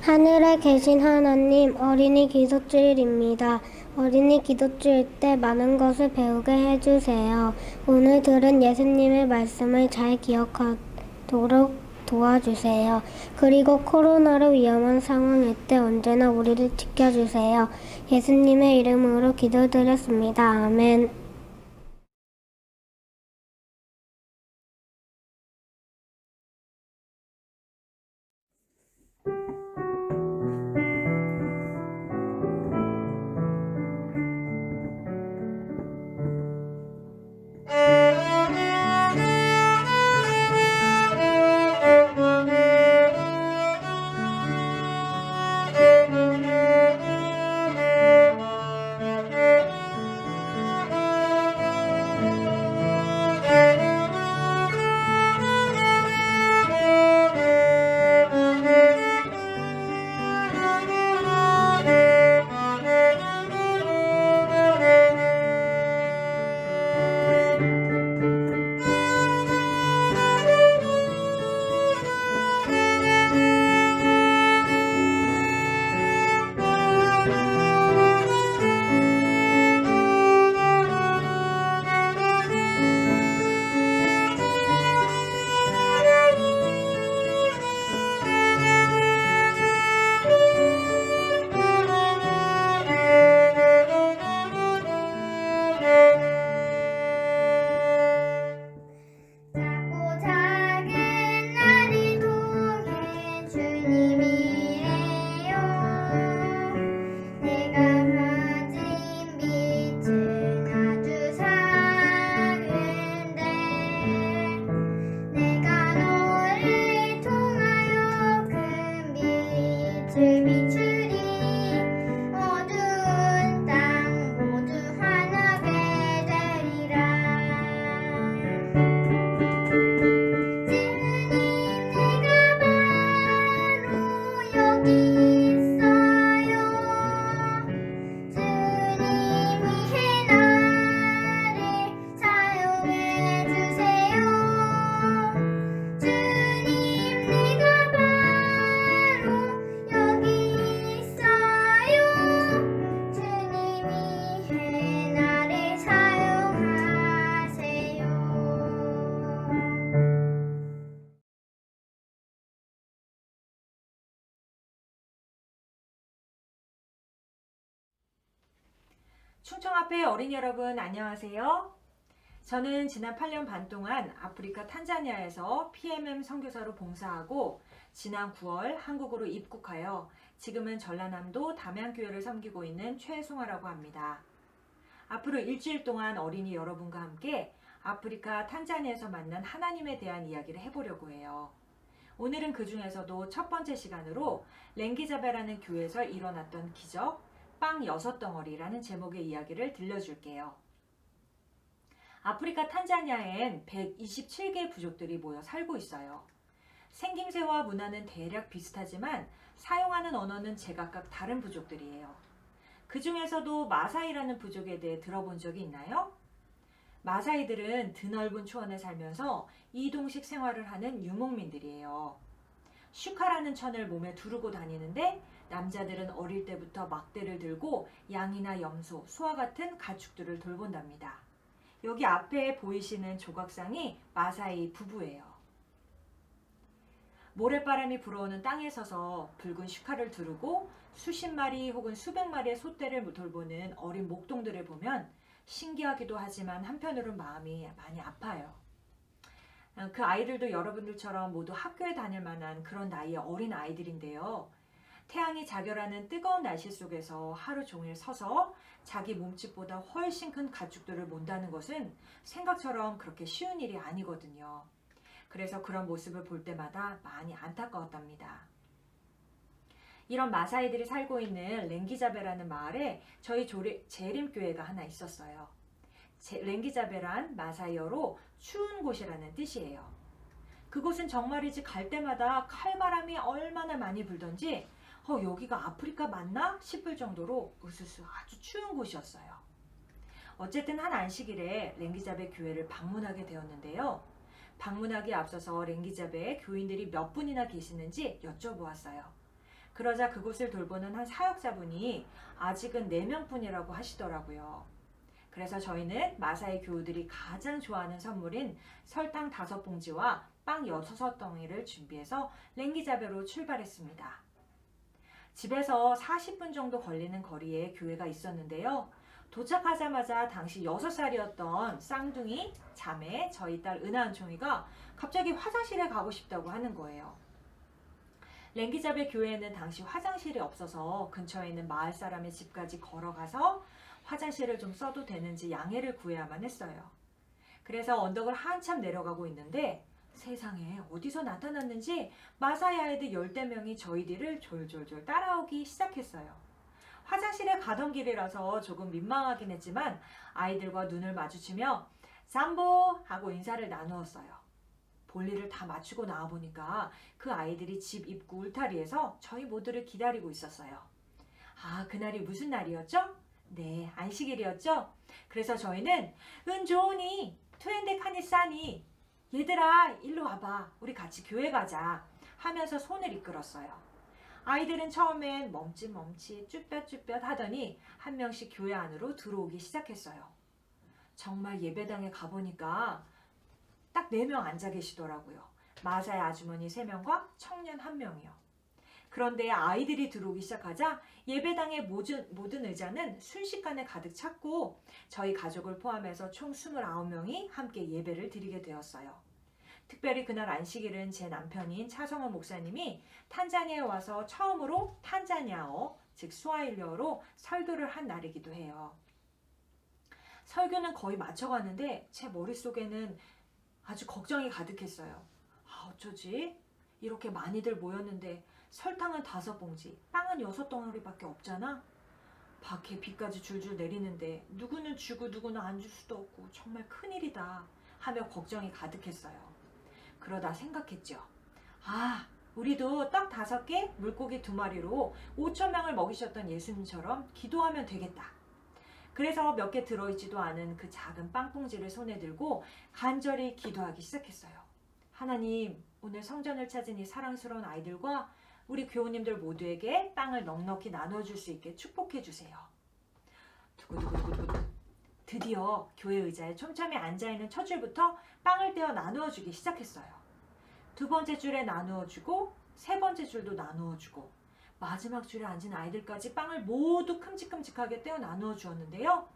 하늘에 계신 하나님, 어린이 기도주일입니다. 어린이 기도주일 때 많은 것을 배우게 해주세요. 오늘 들은 예수님의 말씀을 잘 기억하도록 도와주세요. 그리고 코로나로 위험한 상황일 때 언제나 우리를 지켜주세요. 예수님의 이름으로 기도드렸습니다. 아멘. 작고 작은 나를 통해 주님이에요. 내가 가진 빛은 아주 작은데 내가 너를 통하여 큰 빛을 비추리. 어두운 땅 모두 환하게 되리라. 주님 내가 바로 여기 있어요. 주님 위해 나를 사용해 주세요. 주님 내가 바로 여기 있어요. 주님 위해 나를 사용하세요. 충청 앞에 어린이 여러분 안녕하세요. 저는 지난 8년 반 동안 아프리카 탄자니아에서 PMM 선교사로 봉사하고 지난 9월 한국으로 입국하여 지금은 전라남도 담양교회를 섬기고 있는 최송아라고 합니다. 앞으로 일주일 동안 어린이 여러분과 함께 아프리카 탄자니아에서 만난 하나님에 대한 이야기를 해보려고 해요. 오늘은 그 중에서도 첫 번째 시간으로 랭기자베라는 교회에서 일어났던 기적 빵 6덩어리라는 제목의 이야기를 들려줄게요. 아프리카 탄자니아엔 127개의 부족들이 모여 살고 있어요. 생김새와 문화는 대략 비슷하지만 사용하는 언어는 제각각 다른 부족들이에요. 그 중에서도 마사이라는 부족에 대해 들어본 적이 있나요? 마사이들은 드넓은 초원에 살면서 이동식 생활을 하는 유목민들이에요. 슈카라는 천을 몸에 두르고 다니는데 남자들은 어릴 때부터 막대를 들고 양이나 염소, 소와 같은 가축들을 돌본답니다. 여기 앞에 보이시는 조각상이 마사이 부부예요. 모래바람이 불어오는 땅에 서서 붉은 슈카를 두르고 수십 마리 혹은 수백 마리의 소떼를 돌보는 어린 목동들을 보면 신기하기도 하지만 한편으로는 마음이 많이 아파요. 그 아이들도 여러분들처럼 모두 학교에 다닐 만한 그런 나이의 어린 아이들인데요. 태양이 자결하는 뜨거운 날씨 속에서 하루 종일 서서 자기 몸집보다 훨씬 큰 가축들을 몬다는 것은 생각처럼 그렇게 쉬운 일이 아니거든요. 그래서 그런 모습을 볼 때마다 많이 안타까웠답니다. 이런 마사이들이 살고 있는 랭기자베라는 마을에 저희 재림교회가 하나 있었어요. 랭기자베란 마사이어로 추운 곳이라는 뜻이에요. 그곳은 정말이지 갈 때마다 칼바람이 얼마나 많이 불던지 여기가 아프리카 맞나 싶을 정도로 으스스 아주 추운 곳이었어요. 어쨌든 한 안식일에 랭기자베 교회를 방문하게 되었는데요. 방문하기에 앞서서 랭기자베에 교인들이 몇 분이나 계시는지 여쭤보았어요. 그러자 그곳을 돌보는 한 사역자분이 아직은 4명뿐이라고 하시더라고요. 그래서 저희는 마사의 교우들이 가장 좋아하는 선물인 설탕 5봉지와 빵 6덩이를 준비해서 랭기자베로 출발했습니다. 집에서 40분 정도 걸리는 거리에 교회가 있었는데요. 도착하자마자 당시 6살이었던 쌍둥이 자매 저희 딸 은하은총이가 갑자기 화장실에 가고 싶다고 하는 거예요. 랭기자베 교회에는 당시 화장실이 없어서 근처에 있는 마을 사람의 집까지 걸어가서 화장실을 좀 써도 되는지 양해를 구해야만 했어요. 그래서 언덕을 한참 내려가고 있는데 세상에 어디서 나타났는지 마사이 아이들 10대명이 저희 뒤를 졸졸졸 따라오기 시작했어요. 화장실에 가던 길이라서 조금 민망하긴 했지만 아이들과 눈을 마주치며 삼보 하고 인사를 나누었어요. 볼일을 다 마치고 나와보니까 그 아이들이 집 입구 울타리에서 저희 모두를 기다리고 있었어요. 아, 그날이 무슨 날이었죠? 네, 안식일이었죠? 그래서 저희는 은 좋으니 투엔데 카니 싸니 얘들아 일로 와봐 우리 같이 교회 가자 하면서 손을 이끌었어요. 아이들은 처음엔 멈칫멈칫 쭈뼛쭈뼛 하더니 한 명씩 교회 안으로 들어오기 시작했어요. 정말 예배당에 가보니까 딱 4명 앉아 계시더라고요. 마사의 아주머니 3명과 청년 1명이요. 그런데 아이들이 들어오기 시작하자 예배당의 모든 의자는 순식간에 가득 찼고 저희 가족을 포함해서 총 29명이 함께 예배를 드리게 되었어요. 특별히 그날 안식일은 제 남편인 차성원 목사님이 탄자니아에 와서 처음으로 탄자니아어, 즉 스와힐리어로 설교를 한 날이기도 해요. 설교는 거의 마쳐가는데 제 머릿속에는 아주 걱정이 가득했어요. 아, 어쩌지? 이렇게 많이들 모였는데 설탕은 5봉지, 빵은 6덩어리밖에 없잖아? 밖에 비까지 줄줄 내리는데 누구는 주고 누구는 안 줄 수도 없고 정말 큰일이다 하며 걱정이 가득했어요. 그러다 생각했죠. 아, 우리도 떡 5개, 물고기 2마리로 5,000명을 먹이셨던 예수님처럼 기도하면 되겠다. 그래서 몇 개 들어있지도 않은 그 작은 빵봉지를 손에 들고 간절히 기도하기 시작했어요. 하나님, 오늘 성전을 찾은 이 사랑스러운 아이들과 우리 교우님들 모두에게 빵을 넉넉히 나눠줄 수 있게 축복해 주세요. 두구두구두구두구. 드디어 교회 의자에 촘촘히 앉아있는 첫 줄부터 빵을 떼어 나누어주기 시작했어요. 2번째 줄에 나누어주고 3번째 줄도 나누어주고 마지막 줄에 앉은 아이들까지 빵을 모두 큼직큼직하게 떼어 나누어 주었는데요.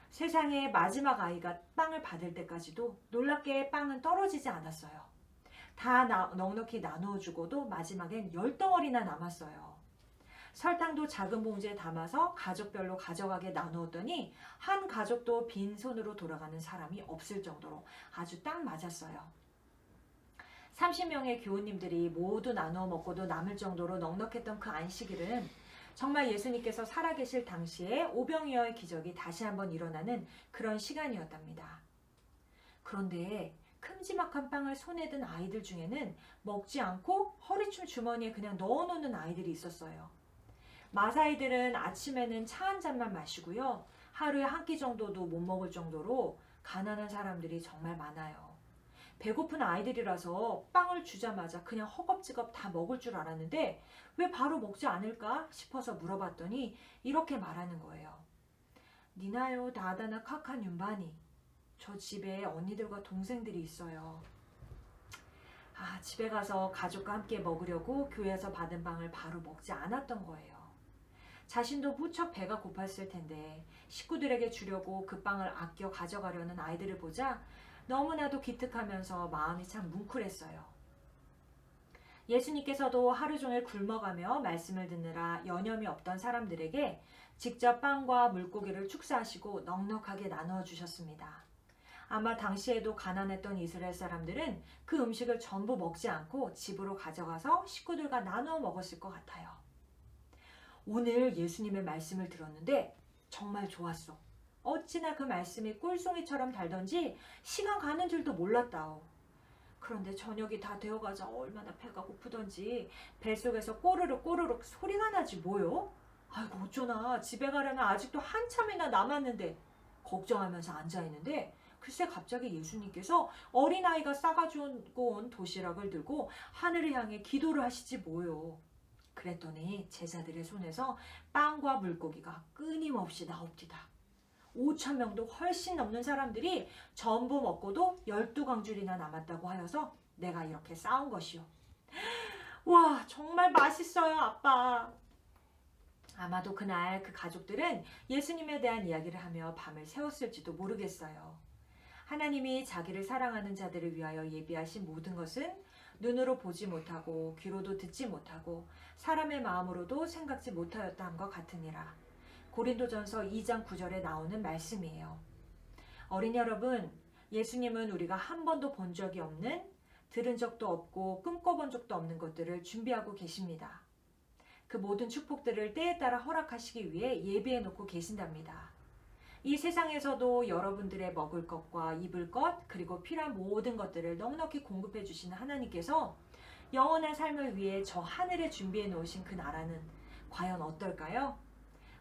세상에 마지막 아이가 빵을 받을 때까지도 놀랍게 빵은 떨어지지 않았어요. 다 넉넉히 나누어 주고도 마지막엔 10덩어리나 남았어요. 설탕도 작은 봉지에 담아서 가족별로 가져가게 나누었더니 한 가족도 빈손으로 돌아가는 사람이 없을 정도로 아주 딱 맞았어요. 30명의 교우님들이 모두 나누어 먹고도 남을 정도로 넉넉했던 그 안식일은 정말 예수님께서 살아계실 당시에 오병이어의 기적이 다시 한번 일어나는 그런 시간이었답니다. 그런데 큼지막한 빵을 손에 든 아이들 중에는 먹지 않고 허리춤 주머니에 그냥 넣어놓는 아이들이 있었어요. 마사이들은 아침에는 차 한 잔만 마시고요. 하루에 한 끼 정도도 못 먹을 정도로 가난한 사람들이 정말 많아요. 배고픈 아이들이라서 빵을 주자마자 그냥 허겁지겁 다 먹을 줄 알았는데 왜 바로 먹지 않을까 싶어서 물어봤더니 이렇게 말하는 거예요. 니나요 다다나 카카 윤바니. 저 집에 언니들과 동생들이 있어요. 아, 집에 가서 가족과 함께 먹으려고 교회에서 받은 빵을 바로 먹지 않았던 거예요. 자신도 무척 배가 고팠을 텐데 식구들에게 주려고 그 빵을 아껴 가져가려는 아이들을 보자 너무나도 기특하면서 마음이 참 뭉클했어요. 예수님께서도 하루 종일 굶어가며 말씀을 듣느라 여념이 없던 사람들에게 직접 빵과 물고기를 축사하시고 넉넉하게 나누어 주셨습니다. 아마 당시에도 가난했던 이스라엘 사람들은 그 음식을 전부 먹지 않고 집으로 가져가서 식구들과 나누어 먹었을 것 같아요. 오늘 예수님의 말씀을 들었는데 정말 좋았어. 어찌나 그 말씀이 꿀송이처럼 달던지 시간 가는 줄도 몰랐다오. 그런데 저녁이 다 되어가자 얼마나 배가 고프던지 뱃속에서 꼬르륵 꼬르륵 소리가 나지 뭐요? 아이고 어쩌나 집에 가려면 아직도 한참이나 남았는데 걱정하면서 앉아있는데 글쎄 갑자기 예수님께서 어린아이가 싸가지고 온 도시락을 들고 하늘을 향해 기도를 하시지 뭐요. 그랬더니 제자들의 손에서 빵과 물고기가 끊임없이 나옵니다. 5천 명도 훨씬 넘는 사람들이 전부 먹고도 12광줄이나 남았다고 하여서 내가 이렇게 싸운 것이요. 와, 정말 맛있어요, 아빠. 아마도 그날 그 가족들은 예수님에 대한 이야기를 하며 밤을 새웠을지도 모르겠어요. 하나님이 자기를 사랑하는 자들을 위하여 예비하신 모든 것은 눈으로 보지 못하고 귀로도 듣지 못하고 사람의 마음으로도 생각지 못하였다 함과 같으니라. 고린도전서 2장 9절에 나오는 말씀이에요. 어린 여러분, 예수님은 우리가 한 번도 본 적이 없는, 들은 적도 없고 꿈꿔본 적도 없는 것들을 준비하고 계십니다. 그 모든 축복들을 때에 따라 허락하시기 위해 예비해 놓고 계신답니다. 이 세상에서도 여러분들의 먹을 것과 입을 것, 그리고 필요한 모든 것들을 넉넉히 공급해 주시는 하나님께서 영원한 삶을 위해 저 하늘에 준비해 놓으신 그 나라는 과연 어떨까요?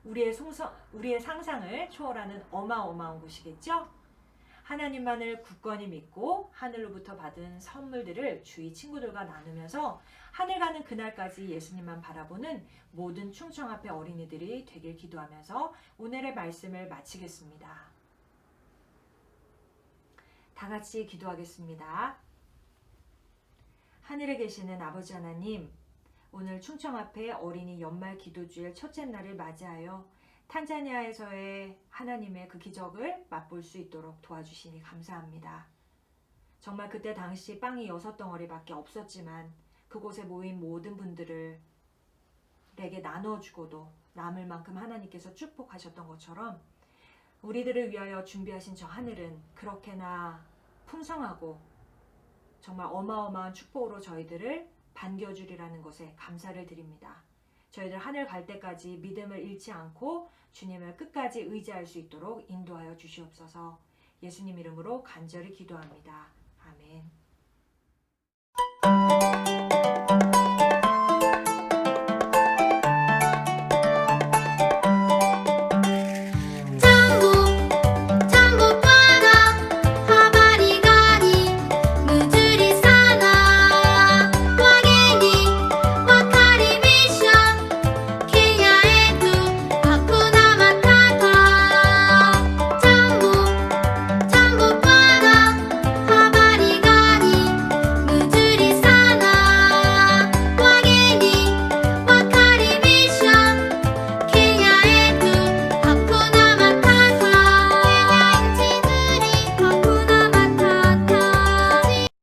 우리의 상상을 초월하는 어마어마한 곳이겠죠? 하나님만을 굳건히 믿고 하늘로부터 받은 선물들을 주위 친구들과 나누면서 하늘 가는 그날까지 예수님만 바라보는 모든 충청 앞에 어린이들이 되길 기도하면서 오늘의 말씀을 마치겠습니다. 다 같이 기도하겠습니다. 하늘에 계시는 아버지 하나님, 오늘 충청 앞에 어린이 연말 기도주일 첫째 날을 맞이하여 탄자니아에서의 하나님의 그 기적을 맛볼 수 있도록 도와주시니 감사합니다. 정말 그때 당시 빵이 6덩어리밖에 없었지만 그곳에 모인 모든 분들에게 나눠주고도 남을 만큼 하나님께서 축복하셨던 것처럼 우리들을 위하여 준비하신 저 하늘은 그렇게나 풍성하고 정말 어마어마한 축복으로 저희들을 반겨주리라는 것에 감사를 드립니다. 저희들 하늘 갈 때까지 믿음을 잃지 않고 주님을 끝까지 의지할 수 있도록 인도하여 주시옵소서. 예수님 이름으로 간절히 기도합니다. 아멘.